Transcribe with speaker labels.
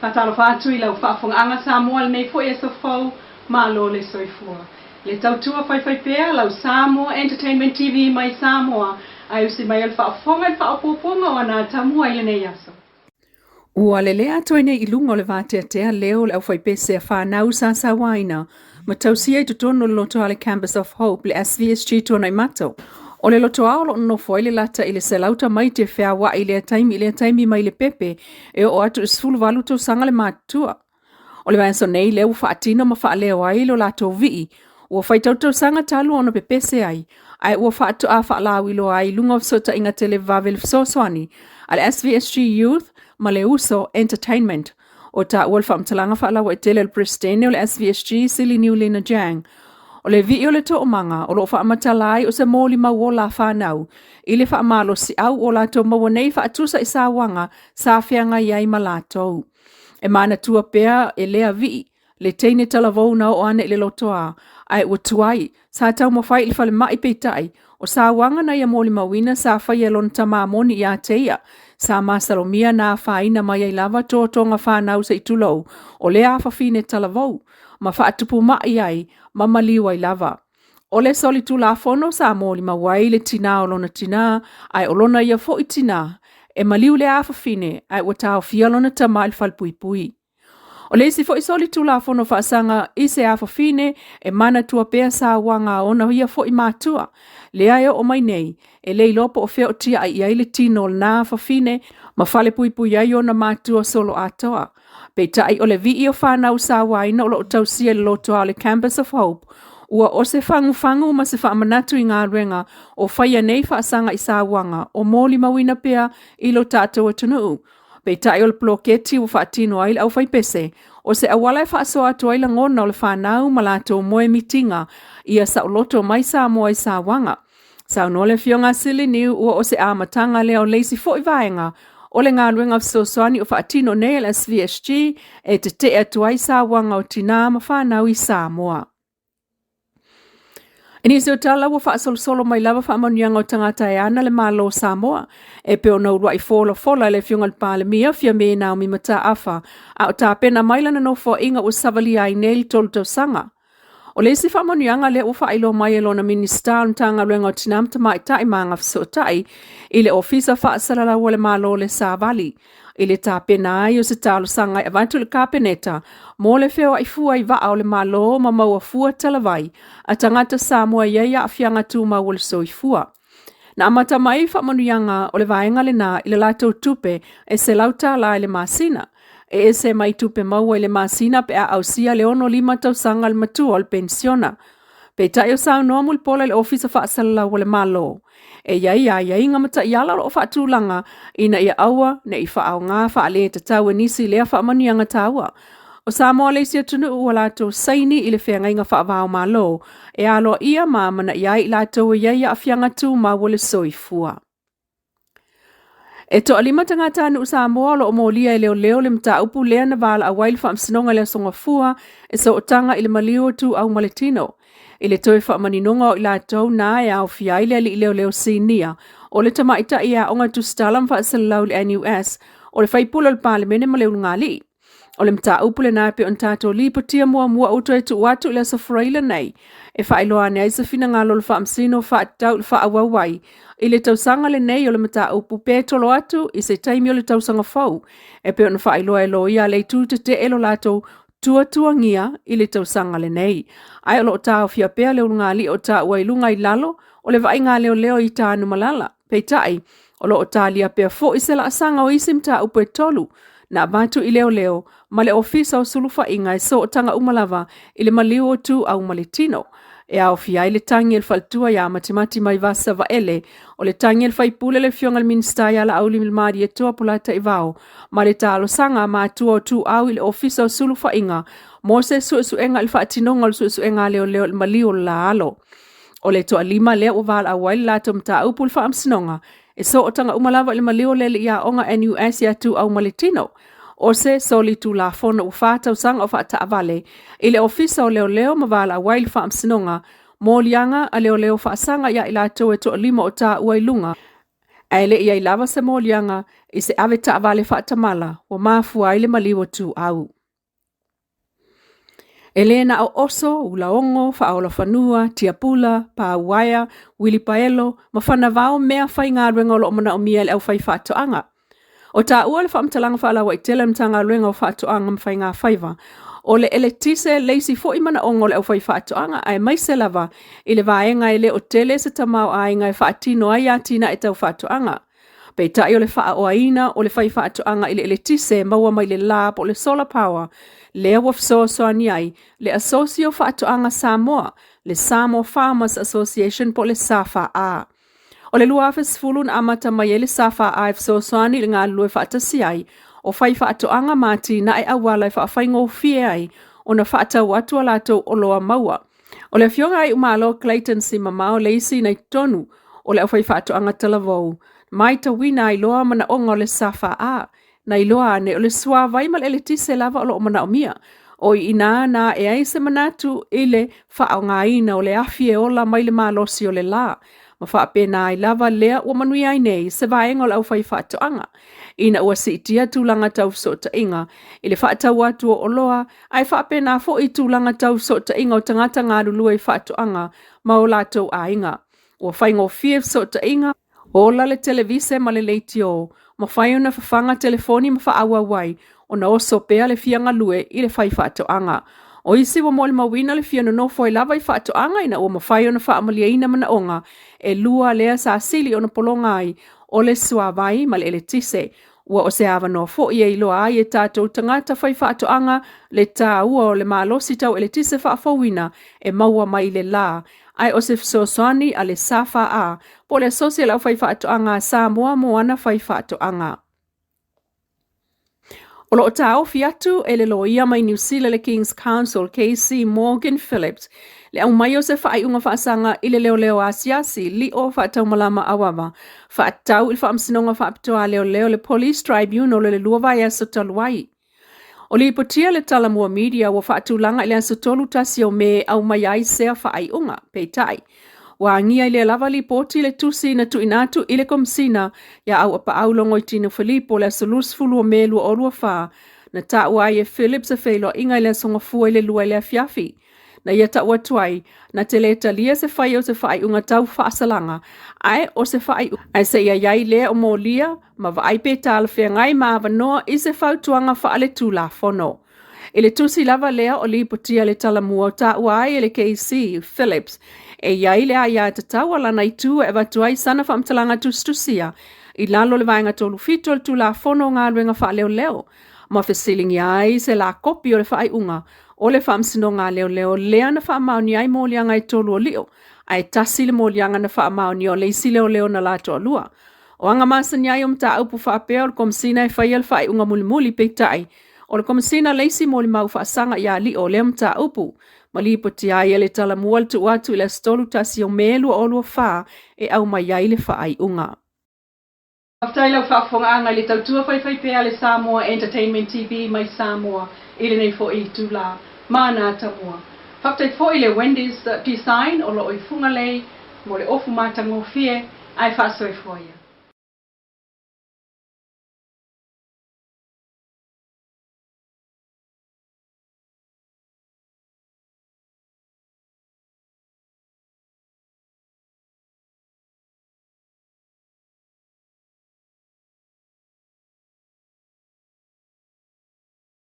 Speaker 1: Fatalo fatu I lau whaafonga Samoa le nei fo e so fau malo le soifua. Le tautua fai pea lau Samoa Entertainment TV mai Samoa ai usi mai al whaafonga I whaapoponga wana tamua I le nei aso.
Speaker 2: Ua le lea toi nei I lunga o le vate atea leo le au fai pese a whanau sa waina ma tausia I tutono le loto ale Campus of Hope le SVSG tuana I mato. O le loto aolo no foi le lata I le selauta mai te whea wa I le taimi mai le pepe e o atu isfulu walu tau sanga le matua. O le vanso nei leo whaatino ma wha leo ai lo lato vii. Ua whaitau sanga talu ono pepese ai. Ai ua whaatu a wha lawilo ai lunga sota inga tele vavel soswani. Al SVSG Youth ma le uso Entertainment. O ta ua whaamtalanga wha lawa e tele el Pristene o le SVSG Sili New Lina Jang. O le vi o le to manga o lo fa matalai o se moli ma wola fa nau I le fa malo si au o la to mo nei fa tusa I sa wanga sa fianga yai malato e mana tua pea e lea vi le teine talavo na o ane le lotoa ai o tuai sa tau mo fai le fa le mai petai o sa wanga na ya moli mawina sa fa ye lon tama moni ya teia sa masalomia na fa ina mai lava to tonga fa nau se tulo o le afa fine talavo ma fa atupu mai ai mama liwa I lava. O le soli tu la fono sa moli ma wai le tina o lona tina, ai o lona ia fo I tina, e maliu le afa fine, ai o tau fia lona tama il fal pui pui. O le si fo I soli tu la fono fa sanga I se afa fine, e mana tua pea sa wanga ona ia fo I matua. Le ai o mai nei, e le lopo o feo tia ai ai le tino o na afa fine, ma fale pui pui ai ona matua solo atoa. Pe tai o le vi o whanau sa waina o lo tausia le loto ale Campus of Hope, ua o se fangu ma se whaamanatu I ngā renga o whaia nei whaasanga I sa wanga o mōli mawina pea I lo tātou atunuu. Pe tai o le ploketi o whaatino ai au whai pese, o se awala e whaasoa atu ai la ngona o le whanau ma lato moe mitinga ia sa o loto mai sa moa I sa wanga. Sa unole fionga sili niu ua o se amatanga leo leisi fo I vaenga, o le ngā luenga fsoswani o whaatino nei al SVSG e te atuai sa wanga o tina ma whanau I Samoa. Inisi o tala ua whaasolo mai lava whaamanianga o tangata e ana le malo Samoa e peo na urua I fola le fionga le pale mia fia me na o mi mata afa a o ta pena mailana no fo inga o savali ai nei tolu tau sanga. O le si whaamanianga le ufa ilo mai elo na minister tanga luenga o tinam ta mai tai maanga fsotai I le ofisa whaasarala o le malo le savali. I le ta pena ai o se talo sanga e avantu le kapeneta mo le feo ai fua I vaa o le malo ma maua fua talavai a tangata Samoa iaia a fianga tu ma wale so I fua. Na amata mai whaamanianga o le vaenga le na I le lato tupe e se lauta la le masina. E se mai tupe maua I le masina pe a ausia le ono 5 tau sanga le matua o le pensiona. Pe tai o sao noa mul pola le ofisa whaasala o le malo. E iai ngamata iala o whaatulanga ina ia aua ne I whaau ngā whaale te tau e nisi lea whaamanianga taua. O Samoa leisia tunu ua lato saini I le whenga inga whaavao malo e alo ia mamana iai lato iai a whianga tu ma wale soifua. E to alima tangata anu Samoa lo o molia leo le mta upu lea na vala a wail whaamsinonga lea songa fua e so otanga I le malio tu au maletino. I le toi whaamaninonga o I lato na e au fiaile li leo sinia o le tamaita ia onga tu stalam whaasalau le NUS o le whaipula le palemene ma leo ngali. O le mta upule na pe on tato li patia mua uto e tu watu ila sa fraila nei. E whailoa ne aisa fina ngalo le whaamsino whaatau le whaawawai. I le tausanga le nei o le mta upu pe tolo atu I se taimi o le tausanga fau. E pe on whailoa e loia le tu te elo lato tua ngia I le tausanga le nei. Ai o lo tau fia pea leo ngali o ta wailunga I lalo o le vai ngā leo I ta anu malala. Pei tai o lo ta lia pea fo I se la asanga o isim ta upu e tolu. Na vatu I leo ma le ofisa o sulufa inga e so tanga umalava I le maliu o tu au maletino. E au fia I le tangi el faltua ya matemati mai vasa va ele o le tangi el faipule le fionga le minsta ya la auli milmari e toa pulata I vao ma le talo sanga ma tua o tu au I le ofisa o sulufa inga mo se su enga il faatinonga su enga leo le maliu la alo. O le toa 5 lea o vala a waili lato mta upul faamsinonga e so tanga umalava le maliu le ia onga NUS ya tu au maletino. O se soli tu la fona u fata usanga o fata avale. Ile ofisa o leo mavala a waili faamsinonga mo lianga a leo faasanga ya ila to e to 5 o ta uailunga. Ai le ia lava se molianga i se ave taavale whaatamala wa mafua ai le maliwa tu au. Elena o oso, ulaongo, whaola whanua, tiapula, pāuaia, Vili paelo, ma whanavao mea whai ngā ruenga o lo mana o mia le au whai whaatoanga. O tā ua le whaamtalanga whaalawa i tele mtanga ruenga o whaatoanga ma whai ngā whaiva. O le ele tise leisi fo i mana ongo le au whai whaatoanga ai mai se lava i le vaenga i le o tele se tamau ai ngai whaatino ai atina e tau whaatoanga. Pei tai o le wha o aina o le whai whaatoanga i le ele tise maua mai le lab o le solar power. Lea wafsoasoani ai, le Asosio Whaatoanga Samoa, le Samoa Farmers Association po le Savea. O le lua fesfulun amata mai e le Savea e wafsoasoani le ngā lue whaatasi ai, o whai whaatoanga mati na e awala e whaafai ngōwhie ai, o na whaatau atua lato o loa maua. O le fionga ai umalo Clayton si mamao leisi nei tonu, o le whai whaatoanga talavou. Mai ta wina ai loa mana onga le Savea. Na iloa ne o le sua vai mal ele tise lava o lo mana o mia. O ina na e ai se manatu ile wha o ngā ina o le afi e ola mai le malosi o le la. Ma wha pena ai lava lea o manui ai nei se vaenga o lau whai whaatoanga. Ina ua si itia tūlanga tau so ta inga. Ile whaatau atu o loa ai wha pena fo i tūlanga tau so ta inga o tangata ngā rulua i whaatoanga ma o lātou a inga. Ua whaingo fie so ta inga ola le televise ma le leiti o. Ma whai una whawhanga telefoni ma whaawa wai, o na oso pea le fianga lue i le whai whaatoanga. O isi wa mole mawina le fiana no fwai lava i whaatoanga ina o ma whai una whaamalia ina mana onga, e lua lea sa asili o na polonga ai, o le suawai ma le ele tise. Ua o se awa no fo i e iloa ai e tātou tangata whai whaatoanga, le tā ua o le mālosi tau ele tise whaafawina, e maua mai le la. Ai o se sosoani a le Savea, po le asosia lau whai whaatoanga Samoa moana whai whaatoanga. O lo o tā ofi atu e le loia mai New Zealand le King's Council KC Morgan Phillips, le au mai o se whai unga whaasanga i le leo leo asiasi li o whaatau malama awawa, whaatau il whaamsinonga whaapitoa leo leo le Police Tribunal le luawai aso taluai. O li ipotia le talamua media wa whaatulanga i le aso tolu tasio me au mai ai sea whaai unga, peitai. Wa ngia i le lava li poti le tusi na tu inatu i le komsina ya au apa au longo i tino Filipo le aso lusfulu o melu o lua wha, na ta uai e Phillips a whailo inga i le aso ngafua i le lua i le afiafi. Na ia ta ua tuai, na te le talia se whai o se whai unga tau whaasalanga, ai o se whai ai se ia iai lea o mō lia, ma wa ai pe tāla whea ngai ma wanoa i se whautuanga whaale tūla whono. I le tusi lava lea o li potia le talamua o ta uai e le KC, Phillips, e iai lea ia te taua lana i tū e watuai sana whamtalanga tustusia, i lalo le vaenga tolu fito le tūla whono ngā ruenga whaaleo leo, ma whesilingi ai se la kopi o le whai unga, o le whaamsino ngā leo leo lea na whaamauni ai mōlianga i tolu o leo, ai tasi le mōlianga na whaamauni o leisi leo leo na lato o lua. O anga masani ai o mta upu whaapea o le komisina e whai al whai unga muli muli peitai, o le komisina leisi mōli mau whaasanga i ali o leo mta upu, ma li poti ai e le tala mual tu atu i le stolu tasi o melu o lua wha e au mai ai le whai unga.
Speaker 1: Aftai lau whaafonga le tautua whai pea le Samoa Entertainment TV mai Samoa i le nei fo i tūla mana tamua. Whaktai fo i le Wendy's design o lo i funga lei mo le ofu matango fie ai whaasoi fo ia.